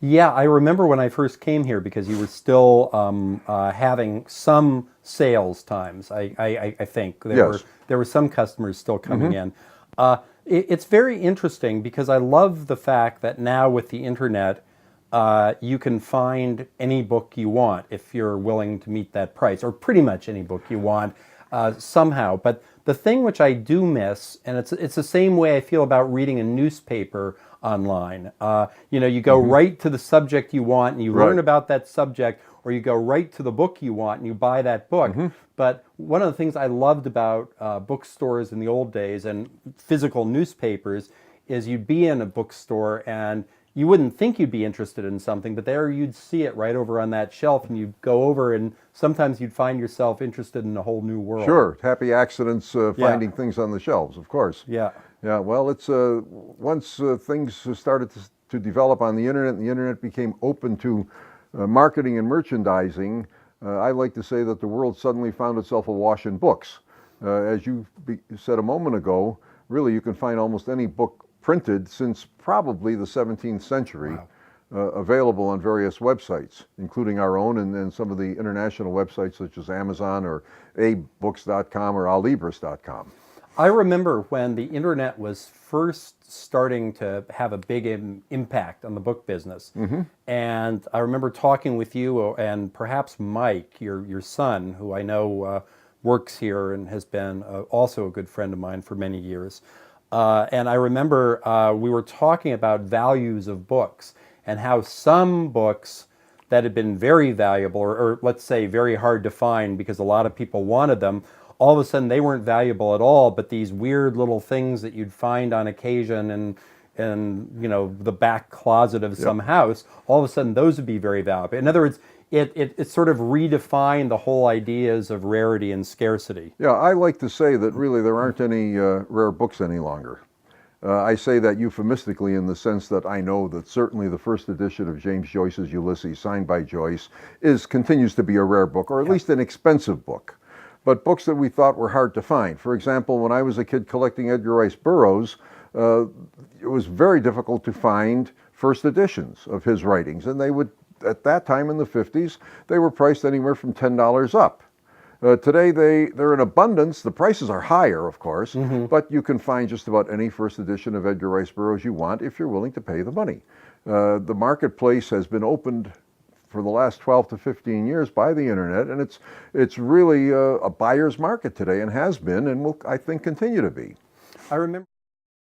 Yeah, I remember when I first came here because you were still having some sales times. I think Yes. there were some customers still coming Hmm. in. It's very interesting because I love the fact that now with the internet, you can find any book you want if you're willing to meet that price, or pretty much any book you want somehow. But the thing which I do miss, and it's the same way I feel about reading a newspaper online. You go Hmm. right to the subject you want and you learn Right. about that subject, or you go right to the book you want and you buy that book. Hmm. But one of the things I loved about bookstores in the old days and physical newspapers is you'd be in a bookstore and you wouldn't think you'd be interested in something, but there you'd see it right over on that shelf, and you'd go over, and sometimes you'd find yourself interested in a whole new world. Sure. Happy accidents Yeah, finding things on the shelves, of course. yeah. Yeah, well, it's once things started to develop on the internet and the internet became open to marketing and merchandising, I like to say that the world suddenly found itself awash in books. As you said a moment ago, really you can find almost any book printed since probably the 17th century Wow. available on various websites, including our own and some of the international websites such as Amazon or abooks.com or alibris.com. I remember when the internet was first starting to have a big impact on the book business. Hmm. And I remember talking with you and perhaps Mike, your son, who I know works here and has been also a good friend of mine for many years. And I remember we were talking about values of books and how some books that had been very valuable, or let's say very hard to find because a lot of people wanted them, all of a sudden they weren't valuable at all, but these weird little things that you'd find on occasion and the back closet of Yep. some house, all of a sudden those would be very valuable. In other words, it sort of redefined the whole ideas of rarity and scarcity. Yeah, I like to say that really there aren't any rare books any longer. I say that euphemistically in the sense that I know that certainly the first edition of James Joyce's Ulysses, signed by Joyce, continues to be a rare book, or at Yeah. least an expensive book. But books that we thought were hard to find. For example, when I was a kid collecting Edgar Rice Burroughs, uh, it was very difficult to find first editions of his writings, and they would, at that time in the 50s, they were priced anywhere from $10 up. Today they're in abundance. The prices are higher, of course, Hmm. but you can find just about any first edition of Edgar Rice Burroughs you want if you're willing to pay the money. The marketplace has been opened for the last 12 to 15 years by the internet, and it's really a buyer's market today, and has been, and will, I think, continue to be. I remember.